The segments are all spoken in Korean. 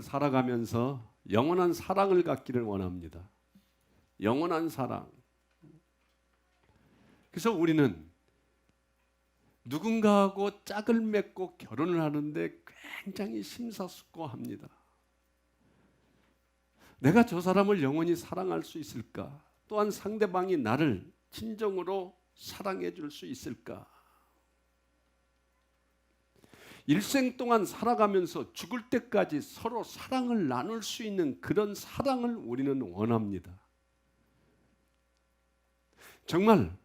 살아가면서 영원한 사랑을 갖기를 원합니다. 영원한 사랑. 그래서 우리는 누군가하고 짝을 맺고 결혼을 하는데 굉장히 심사숙고합니다. 내가 저 사람을 영원히 사랑할 수 있을까? 또한 상대방이 나를 진정으로 사랑해 줄 수 있을까? 일생 동안 살아가면서 죽을 때까지 서로 사랑을 나눌 수 있는 그런 사랑을 우리는 원합니다. 정말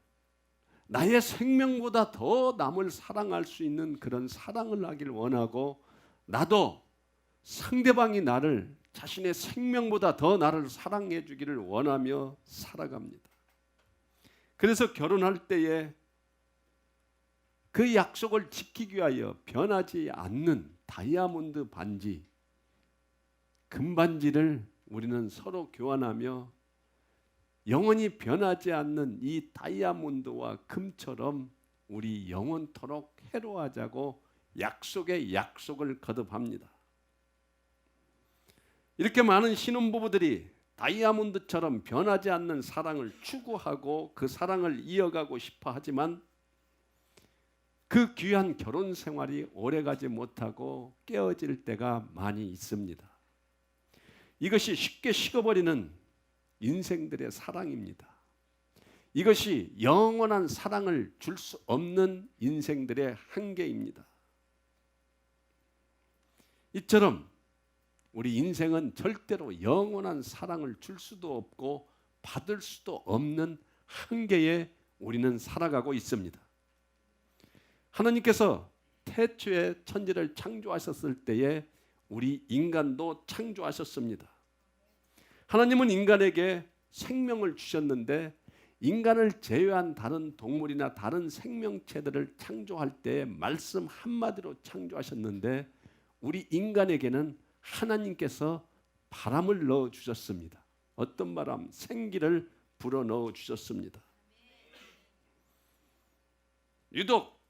나의 생명보다 더 남을 사랑할 수 있는 그런 사랑을 하길 원하고, 나도 상대방이 나를 자신의 생명보다 더 나를 사랑해 주기를 원하며 살아갑니다. 그래서 결혼할 때에 그 약속을 지키기 위하여 변하지 않는 다이아몬드 반지, 금반지를 우리는 서로 교환하며 영원히 변하지 않는 이 다이아몬드와 금처럼 우리 영원토록 해로하자고 약속에 약속을 거듭합니다. 이렇게 많은 신혼부부들이 다이아몬드처럼 변하지 않는 사랑을 추구하고 그 사랑을 이어가고 싶어 하지만 그 귀한 결혼 생활이 오래가지 못하고 깨어질 때가 많이 있습니다. 이것이 쉽게 식어버리는 인생들의 사랑입니다. 이것이 영원한 사랑을 줄 수 없는 인생들의 한계입니다. 이처럼 우리 인생은 절대로 영원한 사랑을 줄 수도 없고 받을 수도 없는 한계에 우리는 살아가고 있습니다. 하나님께서 태초에 천지를 창조하셨을 때에 우리 인간도 창조하셨습니다. 하나님은 인간에게 생명을 주셨는데 인간을 제외한 다른 동물이나 다른 생명체들을 창조할 때 말씀 한마디로 창조하셨는데 우리 인간에게는 하나님께서 바람을 넣어 주셨습니다. 어떤 바람? 생기를 불어 넣어 주셨습니다. 유독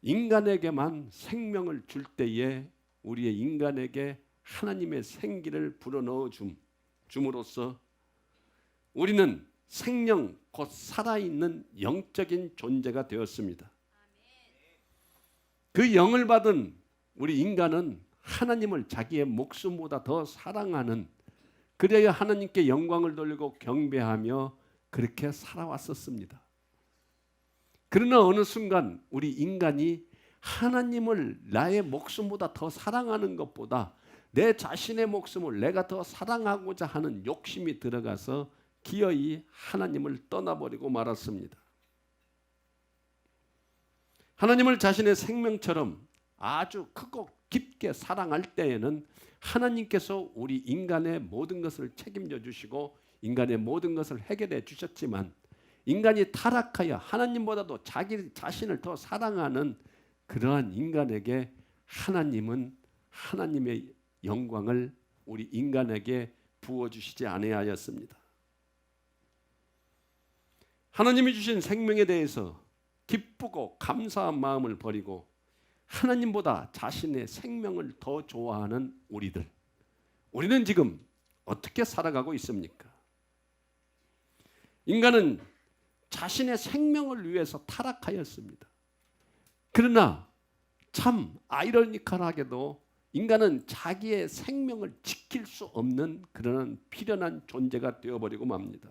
인간에게만 생명을 줄 때에 우리의 인간에게 하나님의 생기를 불어 넣어 줌으로써 우리는 생명 곧 살아있는 영적인 존재가 되었습니다. 그 영을 받은 우리 인간은 하나님을 자기의 목숨보다 더 사랑하는, 그래야 하나님께 영광을 돌리고 경배하며 그렇게 살아왔었습니다. 그러나 어느 순간 우리 인간이 하나님을 나의 목숨보다 더 사랑하는 것보다 내 자신의 목숨을 내가 더 사랑하고자 하는 욕심이 들어가서 기어이 하나님을 떠나버리고 말았습니다. 하나님을 자신의 생명처럼 아주 크고 깊게 사랑할 때에는 하나님께서 우리 인간의 모든 것을 책임져 주시고 인간의 모든 것을 해결해 주셨지만 인간이 타락하여 하나님보다도 자기 자신을 더 사랑하는 그러한 인간에게 하나님은 하나님의 영광을 우리 인간에게 부어주시지 아니하였습니다. 하나님이 주신 생명에 대해서 기쁘고 감사한 마음을 버리고 하나님보다 자신의 생명을 더 좋아하는 우리는 지금 어떻게 살아가고 있습니까? 인간은 자신의 생명을 위해서 타락하였습니다. 그러나 참 아이러니컬하게도 인간은 자기의 생명을 지킬 수 없는 그런 필연한 존재가 되어버리고 맙니다.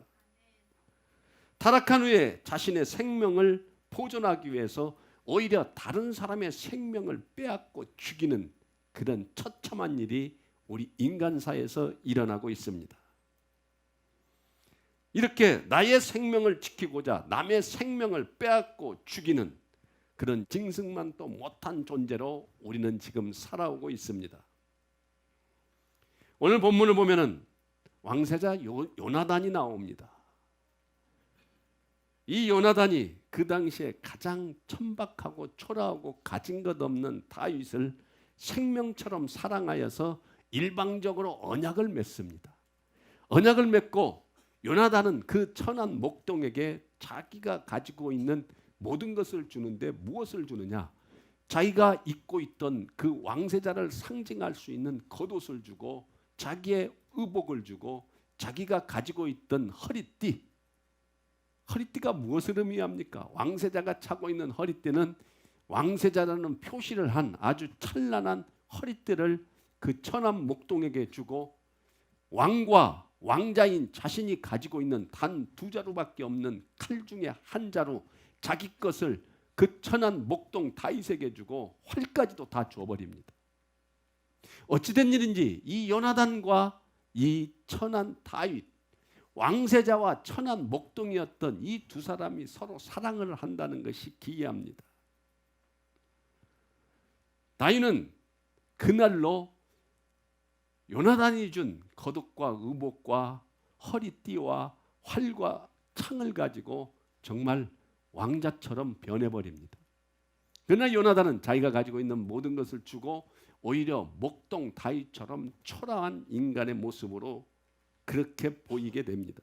타락한 후에 자신의 생명을 보존하기 위해서 오히려 다른 사람의 생명을 빼앗고 죽이는 그런 처참한 일이 우리 인간사에서 일어나고 있습니다. 이렇게 나의 생명을 지키고자 남의 생명을 빼앗고 죽이는 그런 징승만도 못한 존재로 우리는 지금 살아오고 있습니다. 오늘 본문을 보면은 왕세자 요나단이 나옵니다. 이 요나단이 그 당시에 가장 천박하고 초라하고 가진 것 없는 다윗을 생명처럼 사랑하여서 일방적으로 언약을 맺습니다. 언약을 맺고 요나단은 그 천한 목동에게 자기가 가지고 있는 모든 것을 주는데 무엇을 주느냐? 자기가 입고 있던 그 왕세자를 상징할 수 있는 겉옷을 주고 자기의 의복을 주고 자기가 가지고 있던 허리띠가 무엇을 의미합니까? 왕세자가 차고 있는 허리띠는 왕세자라는 표시를 한 아주 찬란한 허리띠를 그 천한 목동에게 주고 왕과 왕자인 자신이 가지고 있는 단 2자루밖에 없는 칼 중에 한 자루 자기 것을 그 천한 목동 다윗에게 주고 활까지도 다 줘버립니다. 어찌된 일인지 이 요나단과 이 천한 다윗, 왕세자와 천한 목동이었던 이 두 사람이 서로 사랑을 한다는 것이 기이합니다. 다윗은 그날로 요나단이 준 겉옷과 의복과 허리띠와 활과 창을 가지고 정말 왕자처럼 변해버립니다. 그러나 요나단은 자기가 가지고 있는 모든 것을 주고 오히려 목동 다윗처럼 초라한 인간의 모습으로 그렇게 보이게 됩니다.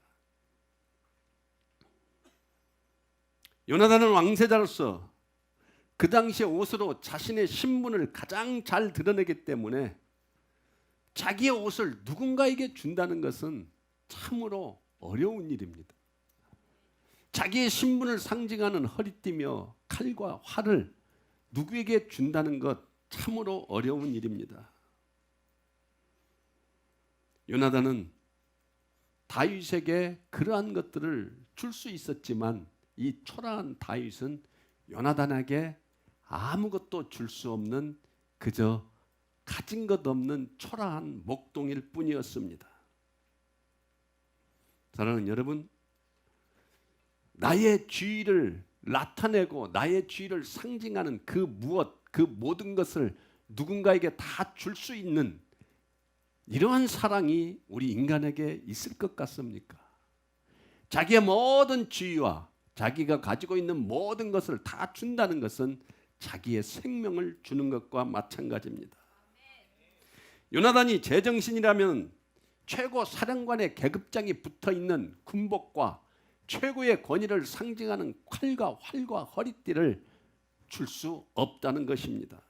요나단은 왕세자로서 그 당시의 옷으로 자신의 신분을 가장 잘 드러내기 때문에 자기의 옷을 누군가에게 준다는 것은 참으로 어려운 일입니다. 자기의 신분을 상징하는 허리띠며 칼과 활을 누구에게 준다는 것 참으로 어려운 일입니다. 요나단은 다윗에게 그러한 것들을 줄 수 있었지만 이 초라한 다윗은 요나단에게 아무것도 줄 수 없는 그저 가진 것 없는 초라한 목동일 뿐이었습니다. 사랑하는 여러분, 나의 지위를 나타내고 나의 지위를 상징하는 그 무엇, 그 모든 것을 누군가에게 다 줄 수 있는 이러한 사랑이 우리 인간에게 있을 것 같습니까? 자기의 모든 지위와 자기가 가지고 있는 모든 것을 다 준다는 것은 자기의 생명을 주는 것과 마찬가지입니다. 요나단이 제정신이라면 최고 사령관의 계급장이 붙어있는 군복과 최고의 권위를 상징하는 칼과 활과 허리띠를 줄 수 없다는 것입니다.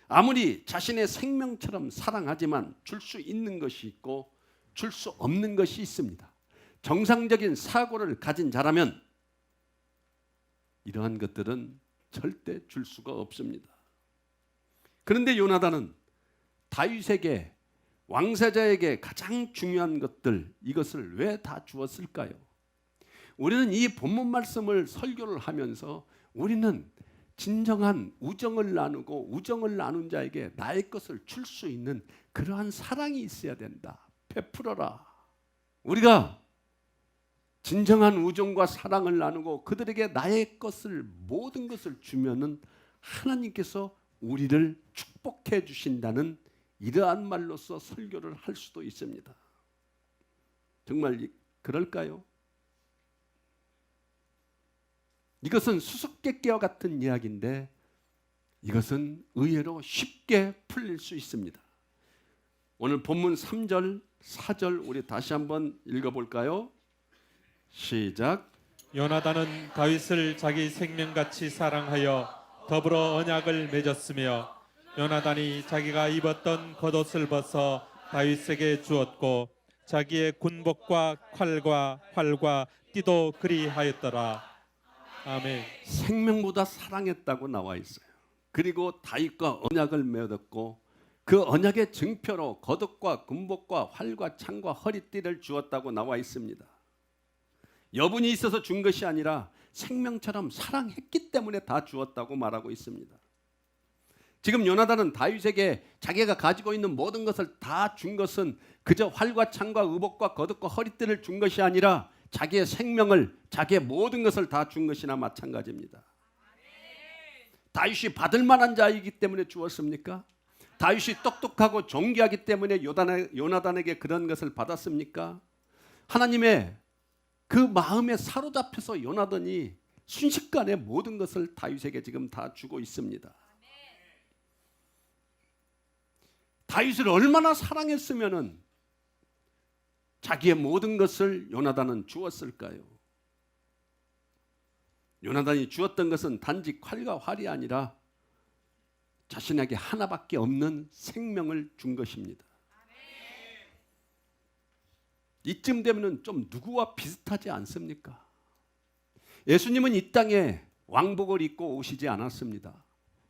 아무리 자신의 생명처럼 사랑하지만 줄 수 있는 것이 있고 줄 수 없는 것이 있습니다. 정상적인 사고를 가진 자라면 이러한 것들은 절대 줄 수가 없습니다. 그런데 요나단은 다윗에게 왕세자에게 가장 중요한 것들 이것을 왜 다 주었을까요? 우리는 이 본문 말씀을 설교를 하면서 우리는 진정한 우정을 나누고 우정을 나눈 자에게 나의 것을 줄 수 있는 그러한 사랑이 있어야 된다. 베풀어라. 우리가 진정한 우정과 사랑을 나누고 그들에게 나의 것을 모든 것을 주면은 하나님께서 우리를 축복해 주신다는 이러한 말로서 설교를 할 수도 있습니다. 정말 그럴까요? 이것은 수수께끼와 같은 이야기인데 이것은 의외로 쉽게 풀릴 수 있습니다. 오늘 본문 3절, 4절 우리 다시 한번 읽어볼까요? 시작. 요나단은 다윗을 자기 생명같이 사랑하여 더불어 언약을 맺었으며 요나단이 자기가 입었던 겉옷을 벗어 다윗에게 주었고 자기의 군복과 칼과 활과 띠도 그리하였더라. 아멘. 생명보다 사랑했다고 나와 있어요. 그리고 다윗과 언약을 맺었고 그 언약의 증표로 겉옷과 군복과 활과 창과 허리띠를 주었다고 나와 있습니다. 여분이 있어서 준 것이 아니라 생명처럼 사랑했기 때문에 다 주었다고 말하고 있습니다. 지금 요나단은 다윗에게 자기가 가지고 있는 모든 것을 다 준 것은 그저 활과 창과 의복과 겉옷과 허리띠를 준 것이 아니라 자기의 생명을, 자기의 모든 것을 다 준 것이나 마찬가지입니다. 다윗이 받을 만한 자이기 때문에 주었습니까? 다윗이 똑똑하고 존귀하기 때문에 요나단에게 그런 것을 받았습니까? 하나님의 그 마음에 사로잡혀서 요나단이 순식간에 모든 것을 다윗에게 지금 다 주고 있습니다. 다윗을 얼마나 사랑했으면은 자기의 모든 것을 요나단은 주었을까요? 요나단이 주었던 것은 단지 칼과 활이 아니라 자신에게 하나밖에 없는 생명을 준 것입니다. 이쯤 되면 좀 누구와 비슷하지 않습니까? 예수님은 이 땅에 왕복을 입고 오시지 않았습니다.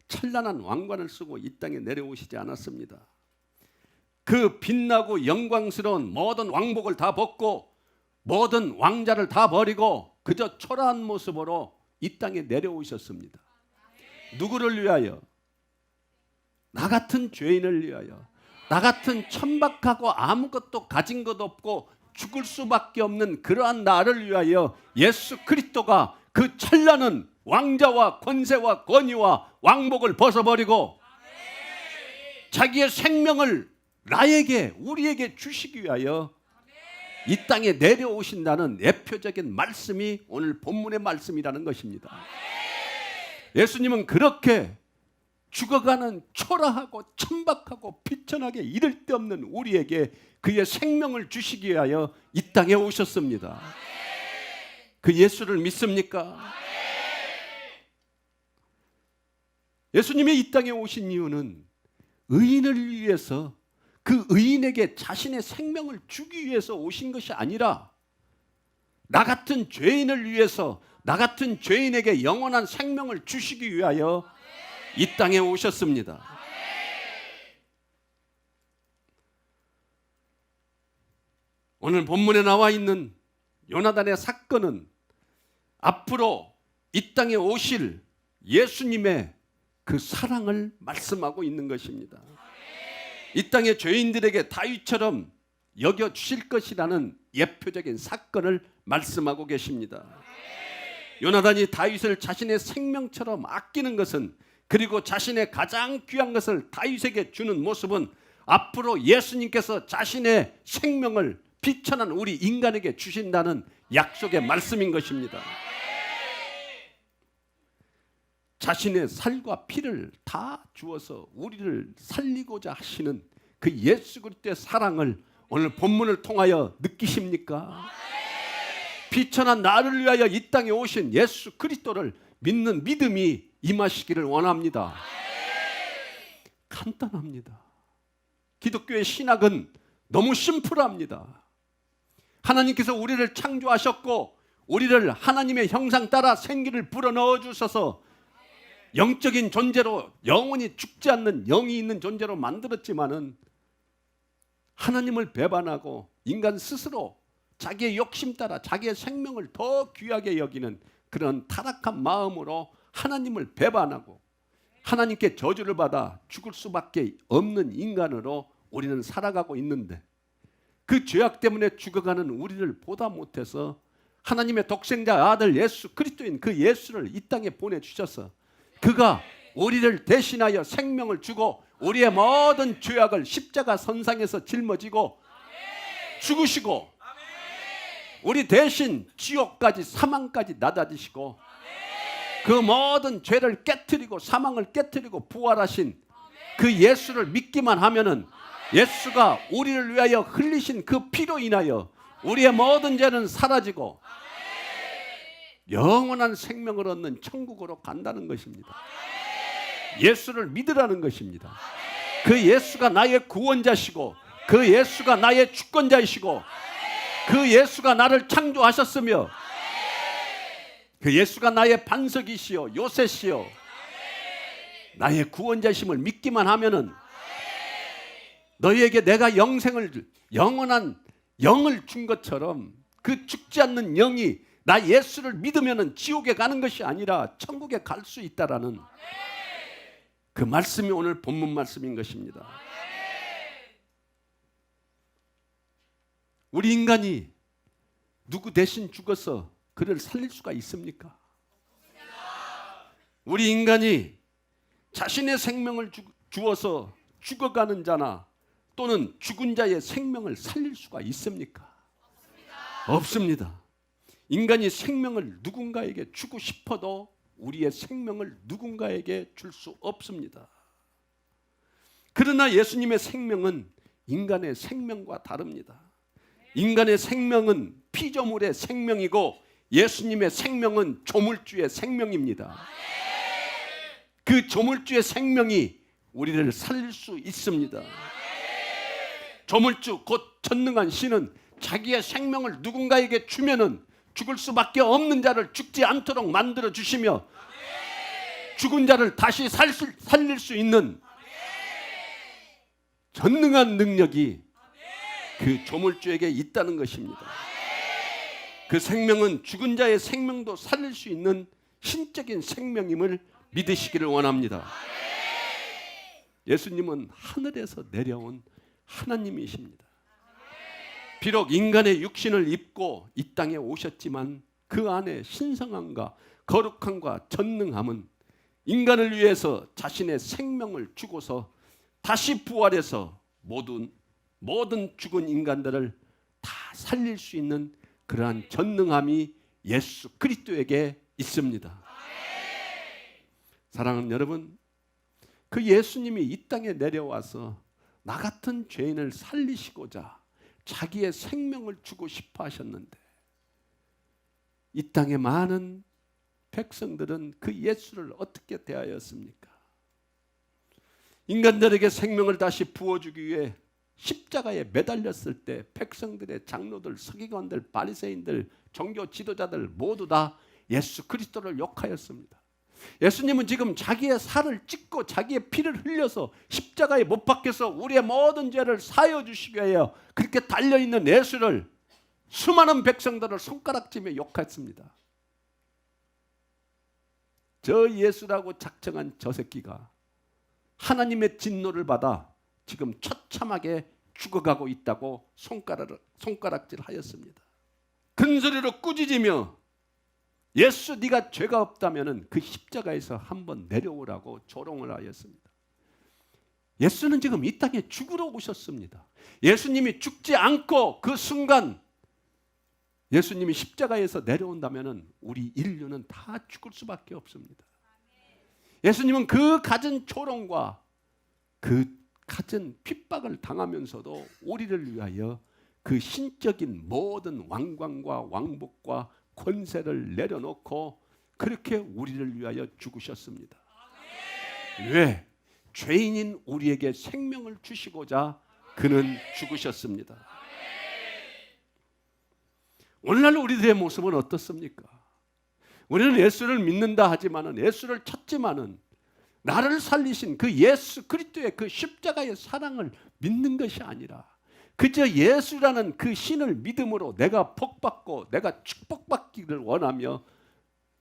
찬란한 왕관을 쓰고 이 땅에 내려오시지 않았습니다. 그 빛나고 영광스러운 모든 왕복을 다 벗고 모든 왕자를 다 버리고 그저 초라한 모습으로 이 땅에 내려오셨습니다. 누구를 위하여? 나 같은 죄인을 위하여, 나 같은 천박하고 아무것도 가진 것 없고 죽을 수밖에 없는 그러한 나를 위하여 예수 그리스도가 그 찬란한 왕자와 권세와 권위와 왕복을 벗어버리고 자기의 생명을 나에게, 우리에게 주시기 위하여 이 땅에 내려오신다는 대표적인 말씀이 오늘 본문의 말씀이라는 것입니다. 예수님은 그렇게 죽어가는 초라하고 천박하고 비천하게 이를 데 없는 우리에게 그의 생명을 주시기 위하여 이 땅에 오셨습니다. 그 예수를 믿습니까? 예수님이 이 땅에 오신 이유는 의인을 위해서, 그 의인에게 자신의 생명을 주기 위해서 오신 것이 아니라 나 같은 죄인을 위해서, 나 같은 죄인에게 영원한 생명을 주시기 위하여 이 땅에 오셨습니다. 오늘 본문에 나와 있는 요나단의 사건은 앞으로 이 땅에 오실 예수님의 그 사랑을 말씀하고 있는 것입니다. 이 땅의 죄인들에게 다윗처럼 여겨주실 것이라는 예표적인 사건을 말씀하고 계십니다. 요나단이 다윗을 자신의 생명처럼 아끼는 것은, 그리고 자신의 가장 귀한 것을 다윗에게 주는 모습은 앞으로 예수님께서 자신의 생명을 비천한 우리 인간에게 주신다는 약속의 말씀인 것입니다. 자신의 살과 피를 다 주어서 우리를 살리고자 하시는 그 예수 그리스도의 사랑을 오늘 본문을 통하여 느끼십니까? 비천한 나를 위하여 이 땅에 오신 예수 그리스도를 믿는 믿음이 임하시기를 원합니다. 간단합니다. 기독교의 신학은 너무 심플합니다. 하나님께서 우리를 창조하셨고 우리를 하나님의 형상 따라 생기를 불어넣어 주셔서 영적인 존재로, 영원히 죽지 않는 영이 있는 존재로 만들었지만은 하나님을 배반하고 인간 스스로 자기의 욕심 따라 자기의 생명을 더 귀하게 여기는 그런 타락한 마음으로 하나님을 배반하고 하나님께 저주를 받아 죽을 수밖에 없는 인간으로 우리는 살아가고 있는데, 그 죄악 때문에 죽어가는 우리를 보다 못해서 하나님의 독생자 아들 예수 그리스도인 그 예수를 이 땅에 보내주셔서 그가 우리를 대신하여 생명을 주고 우리의 모든 죄악을 십자가 선상에서 짊어지고 죽으시고 우리 대신 지옥까지, 사망까지 낮아지시고 그 모든 죄를 깨트리고 사망을 깨트리고 부활하신 그 예수를 믿기만 하면은 예수가 우리를 위하여 흘리신 그 피로 인하여 우리의 모든 죄는 사라지고 영원한 생명을 얻는 천국으로 간다는 것입니다. 예수를 믿으라는 것입니다. 그 예수가 나의 구원자시고 그 예수가 나의 주권자이시고 그 예수가 나를 창조하셨으며 그 예수가 나의 반석이시요 요새시요 나의 구원자심을 믿기만 하면은 너희에게 내가 영원한 영을 준 것처럼 그 죽지 않는 영이 나 예수를 믿으면은 지옥에 가는 것이 아니라 천국에 갈 수 있다라는 그 말씀이 오늘 본문 말씀인 것입니다. 우리 인간이 누구 대신 죽어서 그를 살릴 수가 있습니까? 우리 인간이 자신의 생명을 주어서 죽어가는 자나 또는 죽은 자의 생명을 살릴 수가 있습니까? 없습니다. 인간이 생명을 누군가에게 주고 싶어도 우리의 생명을 누군가에게 줄 수 없습니다. 그러나 예수님의 생명은 인간의 생명과 다릅니다. 인간의 생명은 피조물의 생명이고 예수님의 생명은 조물주의 생명입니다. 그 조물주의 생명이 우리를 살릴 수 있습니다. 조물주 곧 전능한 신은 자기의 생명을 누군가에게 주면은 죽을 수밖에 없는 자를 죽지 않도록 만들어 주시며 죽은 자를 다시 살릴 수 있는 전능한 능력이 그 조물주에게 있다는 것입니다. 그 생명은 죽은 자의 생명도 살릴 수 있는 신적인 생명임을 믿으시기를 원합니다. 예수님은 하늘에서 내려온 하나님이십니다. 비록 인간의 육신을 입고 이 땅에 오셨지만 그 안에 신성함과 거룩함과 전능함은 인간을 위해서 자신의 생명을 주고서 다시 부활해서 모든 죽은 인간들을 다 살릴 수 있는 그러한 전능함이 예수 그리스도에게 있습니다. 사랑하는 여러분, 그 예수님이 이 땅에 내려와서 나 같은 죄인을 살리시고자 자기의 생명을 주고 싶어 하셨는데 이 땅의 많은 백성들은 그 예수를 어떻게 대하였습니까? 인간들에게 생명을 다시 부어주기 위해 십자가에 매달렸을 때 백성들의 장로들, 서기관들, 바리새인들, 종교 지도자들 모두 다 예수 그리스도를 욕하였습니다. 예수님은 지금 자기의 살을 찢고 자기의 피를 흘려서 십자가에 못 박혀서 우리의 모든 죄를 사하여 주시기 위하여 그렇게 달려있는 예수를 수많은 백성들을 손가락질며 욕했습니다. 저 예수라고 작정한 저 새끼가 하나님의 진노를 받아 지금 처참하게 죽어가고 있다고 손가락질하였습니다. 큰소리로 꾸짖으며 예수 네가 죄가 없다면 그 십자가에서 한번 내려오라고 조롱을 하였습니다. 예수는 지금 이 땅에 죽으러 오셨습니다. 예수님이 죽지 않고 그 순간 예수님이 십자가에서 내려온다면 우리 인류는 다 죽을 수밖에 없습니다. 예수님은 그 갖은 조롱과 그 갖은 핍박을 당하면서도 우리를 위하여 그 신적인 모든 왕관과 왕복과 권세를 내려놓고 그렇게 우리를 위하여 죽으셨습니다. 왜? 죄인인 우리에게 생명을 주시고자 그는 죽으셨습니다. 오늘날 우리들의 모습은 어떻습니까? 우리는 예수를 믿는다 하지만은 예수를 찾지만은 나를 살리신 그 예수 그리스도의 그 십자가의 사랑을 믿는 것이 아니라 그저 예수라는 그 신을 믿음으로 내가 복받고 내가 축복받기를 원하며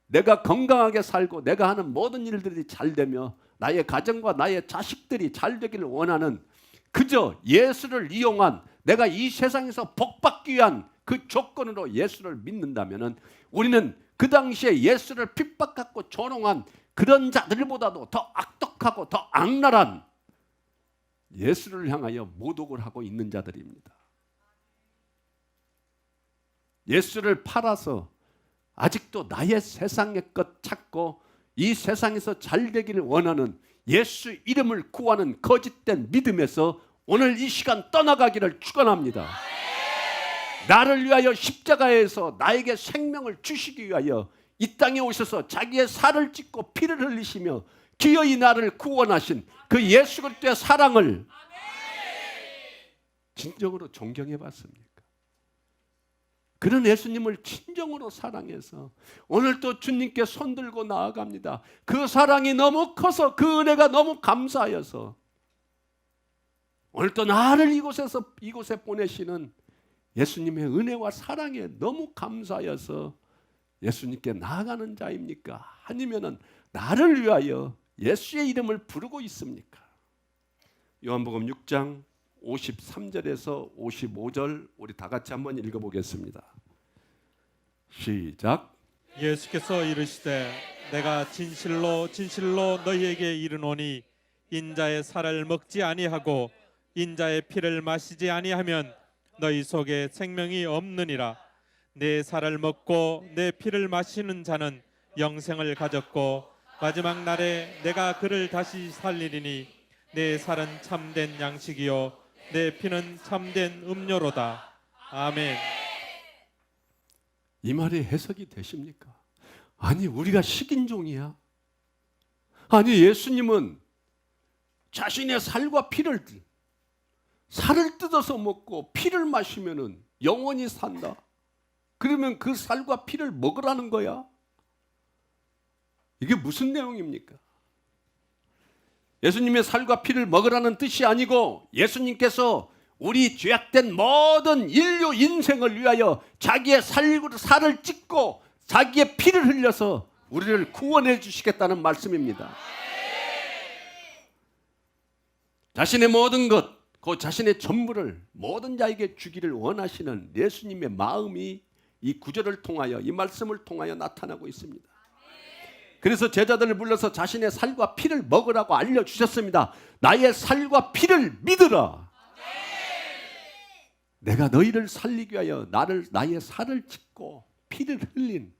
내가 건강하게 살고 내가 하는 모든 일들이 잘 되며 나의 가정과 나의 자식들이 잘 되기를 원하는 그저 예수를 이용한 내가 이 세상에서 복받기 위한 그 조건으로 예수를 믿는다면 우리는 그 당시에 예수를 핍박하고 조롱한 그런 자들보다도 더 악독하고 더 악랄한 예수를 향하여 모독을 하고 있는 자들입니다. 예수를 팔아서 아직도 나의 세상의 것 찾고 이 세상에서 잘 되기를 원하는 예수 이름을 구하는 거짓된 믿음에서 오늘 이 시간 떠나가기를 축원합니다. 나를 위하여 십자가에서 나에게 생명을 주시기 위하여 이 땅에 오셔서 자기의 살을 찢고 피를 흘리시며 기어이 나를 구원하신 그 예수 그리스도의 사랑을 진정으로 존경해 봤습니까? 그런 예수님을 진정으로 사랑해서 오늘 또 주님께 손들고 나아갑니다. 그 사랑이 너무 커서 그 은혜가 너무 감사하여서 오늘 또 나를 이곳에 보내시는 예수님의 은혜와 사랑에 너무 감사하여서 예수님께 나아가는 자입니까? 아니면은 나를 위하여 예수의 이름을 부르고 있습니까? 요한복음 6장 53절에서 55절 우리 다 같이 한번 읽어보겠습니다. 시작. 예수께서 이르시되 내가 진실로 진실로 너희에게 이르노니 인자의 살을 먹지 아니하고 인자의 피를 마시지 아니하면 너희 속에 생명이 없느니라. 내 살을 먹고 내 피를 마시는 자는 영생을 가졌고 마지막 날에 내가 그를 다시 살리리니 내 살은 참된 양식이요 내 피는 참된 음료로다. 아멘. 이 말이 해석이 되십니까? 아니, 우리가 식인종이야? 아니, 예수님은 자신의 살과 피를, 살을 뜯어서 먹고 피를 마시면은 영원히 산다. 그러면 그 살과 피를 먹으라는 거야? 이게 무슨 내용입니까? 예수님의 살과 피를 먹으라는 뜻이 아니고, 예수님께서 우리 죄악된 모든 인류 인생을 위하여 자기의 살을 찢고 자기의 피를 흘려서 우리를 구원해 주시겠다는 말씀입니다. 자신의 모든 것, 그 자신의 전부를 모든 자에게 주기를 원하시는 예수님의 마음이 이 구절을 통하여, 이 말씀을 통하여 나타나고 있습니다. 그래서 제자들을 불러서 자신의 살과 피를 먹으라고 알려주셨습니다. 나의 살과 피를 믿으라. 내가 너희를 살리기 위하여 나의 살을 찢고 피를 흘린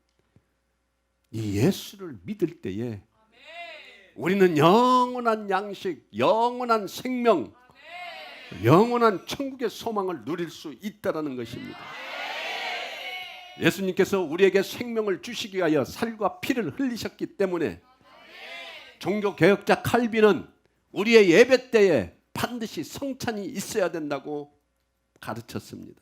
이 예수를 믿을 때에 우리는 영원한 양식, 영원한 생명, 영원한 천국의 소망을 누릴 수 있다는 것입니다. 예수님께서 우리에게 생명을 주시기 위하여 살과 피를 흘리셨기 때문에 종교개혁자 칼빈은 우리의 예배 때에 반드시 성찬이 있어야 된다고 가르쳤습니다.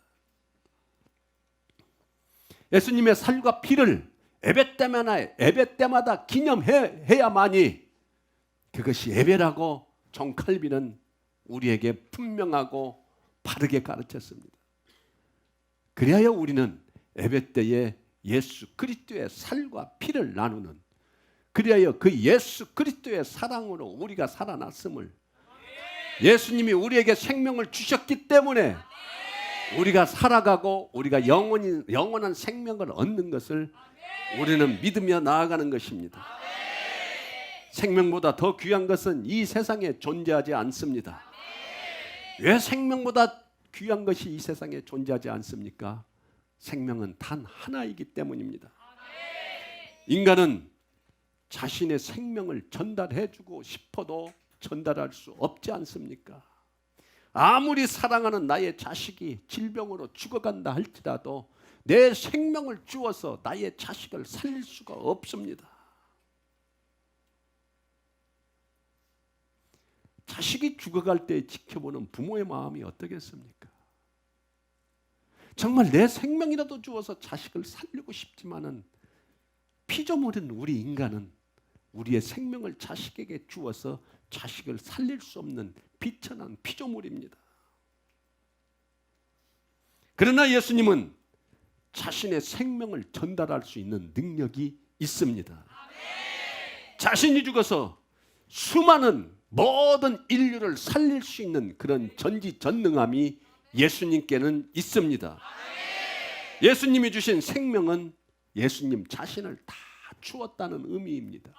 예수님의 살과 피를 예배 때마다 기념해야만이 그것이 예배라고 존 칼빈은 우리에게 분명하고 바르게 가르쳤습니다. 그리하여 우리는 예배 때에 예수 그리스도의 살과 피를 나누는, 그리하여 그 예수 그리스도의 사랑으로 우리가 살아났음을, 예수님이 우리에게 생명을 주셨기 때문에 우리가 살아가고 우리가 영원한 생명을 얻는 것을 우리는 믿으며 나아가는 것입니다. 생명보다 더 귀한 것은 이 세상에 존재하지 않습니다. 왜 생명보다 귀한 것이 이 세상에 존재하지 않습니까? 생명은 단 하나이기 때문입니다. 인간은 자신의 생명을 전달해주고 싶어도 전달할 수 없지 않습니까? 아무리 사랑하는 나의 자식이 질병으로 죽어간다 할지라도 내 생명을 주어서 나의 자식을 살릴 수가 없습니다. 자식이 죽어갈 때 지켜보는 부모의 마음이 어떠겠습니까? 정말 내 생명이라도 주어서 자식을 살리고 싶지만은 피조물인 우리 인간은 우리의 생명을 자식에게 주어서 자식을 살릴 수 없는 비천한 피조물입니다. 그러나 예수님은 자신의 생명을 전달할 수 있는 능력이 있습니다. 자신이 죽어서 수많은 모든 인류를 살릴 수 있는 그런 전지전능함이 예수님께는 있습니다. 예수님이 주신 생명은 예수님 자신을 다 주었다는 의미입니다.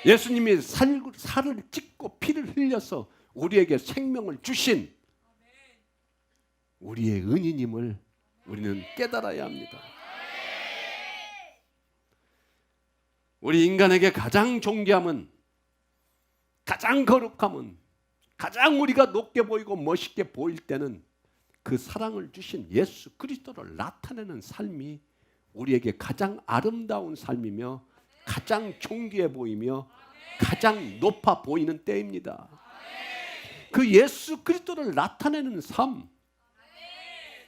예수님이 살을 찢고 피를 흘려서 우리에게 생명을 주신 우리의 은인임을 우리는 깨달아야 합니다. 우리 인간에게 가장 존귀함은, 가장 거룩함은, 가장 우리가 높게 보이고 멋있게 보일 때는 그 사랑을 주신 예수 그리스도를 나타내는 삶이 우리에게 가장 아름다운 삶이며 가장 존귀해 보이며 가장 높아 보이는 때입니다. 그 예수 그리스도를 나타내는 삶,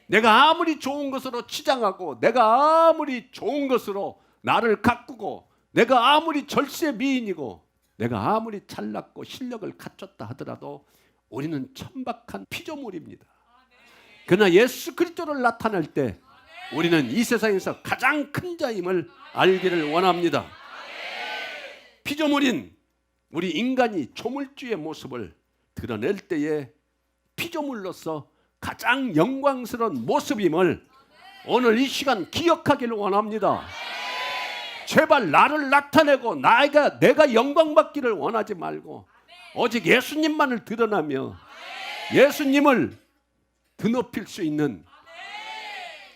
내가 아무리 좋은 것으로 치장하고 내가 아무리 좋은 것으로 나를 가꾸고 내가 아무리 절세 미인이고 내가 아무리 잘났고 실력을 갖췄다 하더라도 우리는 천박한 피조물입니다. 그러나 예수 그리스도를 나타낼 때 우리는 이 세상에서 가장 큰 자임을 알기를 원합니다. 피조물인 우리 인간이 조물주의 모습을 드러낼 때에 피조물로서 가장 영광스러운 모습임을 오늘 이 시간 기억하기를 원합니다. 제발 나를 나타내고 내가 영광받기를 원하지 말고 오직 예수님만을 드러나며 예수님을 드높일 수 있는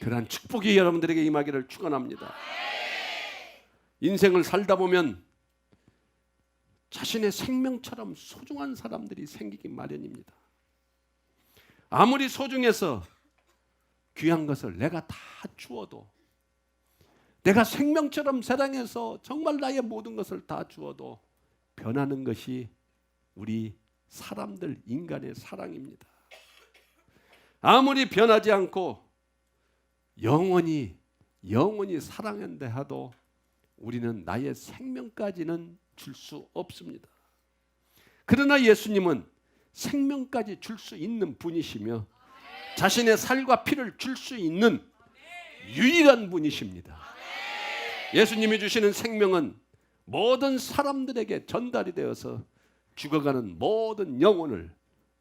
그러한 축복이 여러분들에게 임하기를 축원합니다. 인생을 살다 보면 자신의 생명처럼 소중한 사람들이 생기기 마련입니다. 아무리 소중해서 귀한 것을 내가 다 주어도 내가 생명처럼 사랑해서 정말 나의 모든 것을 다 주어도 변하는 것이 우리 사람들, 인간의 사랑입니다. 아무리 변하지 않고 영원히 사랑한다 하도 우리는 나의 생명까지는 줄 수 없습니다. 그러나 예수님은 생명까지 줄 수 있는 분이시며 자신의 살과 피를 줄 수 있는 유일한 분이십니다. 예수님이 주시는 생명은 모든 사람들에게 전달이 되어서 죽어가는 모든 영혼을,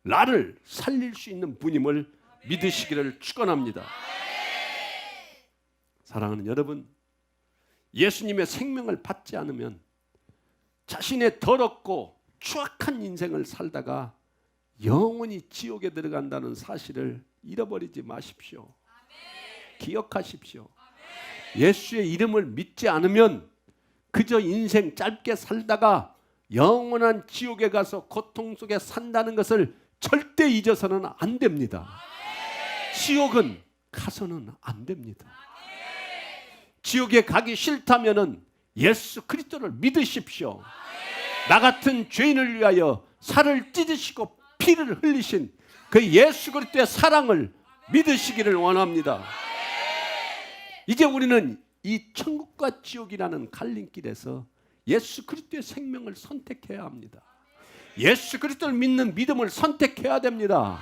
나를 살릴 수 있는 분임을 믿으시기를 축원합니다. 사랑하는 여러분, 예수님의 생명을 받지 않으면 자신의 더럽고 추악한 인생을 살다가 영원히 지옥에 들어간다는 사실을 잃어버리지 마십시오. 기억하십시오. 예수의 이름을 믿지 않으면 그저 인생 짧게 살다가 영원한 지옥에 가서 고통 속에 산다는 것을 절대 잊어서는 안 됩니다. 지옥은 가서는 안 됩니다. 지옥에 가기 싫다면은 예수 그리스도를 믿으십시오. 나 같은 죄인을 위하여 살을 찢으시고 피를 흘리신 그 예수 그리스도의 사랑을 믿으시기를 원합니다. 이제 우리는 이 천국과 지옥이라는 갈림길에서 예수 그리스도의 생명을 선택해야 합니다. 예수 그리스도를 믿는 믿음을 선택해야 됩니다.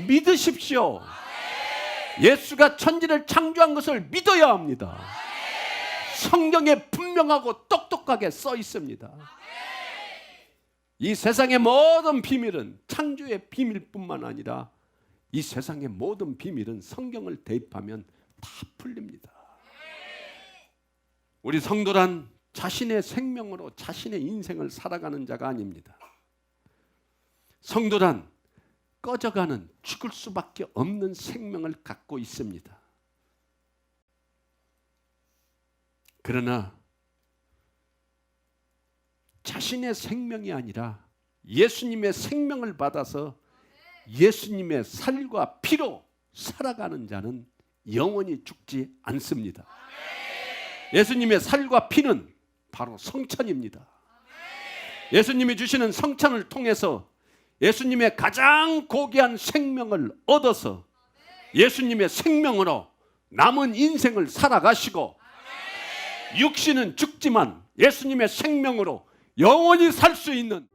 믿으십시오. 예수가 천지를 창조한 것을 믿어야 합니다. 성경에 분명하고 똑똑하게 써 있습니다. 이 세상의 모든 비밀은 창조의 비밀뿐만 아니라 이 세상의 모든 비밀은 성경을 대입하면 다 풀립니다. 우리 성도란 자신의 생명으로 자신의 인생을 살아가는 자가 아닙니다. 성도란 꺼져가는 죽을 수밖에 없는 생명을 갖고 있습니다. 그러나 자신의 생명이 아니라 예수님의 생명을 받아서 예수님의 살과 피로 살아가는 자는 영원히 죽지 않습니다. 예수님의 살과 피는 바로 성찬입니다. 예수님이 주시는 성찬을 통해서 예수님의 가장 고귀한 생명을 얻어서 예수님의 생명으로 남은 인생을 살아가시고 육신은 죽지만 예수님의 생명으로 영원히 살 수 있는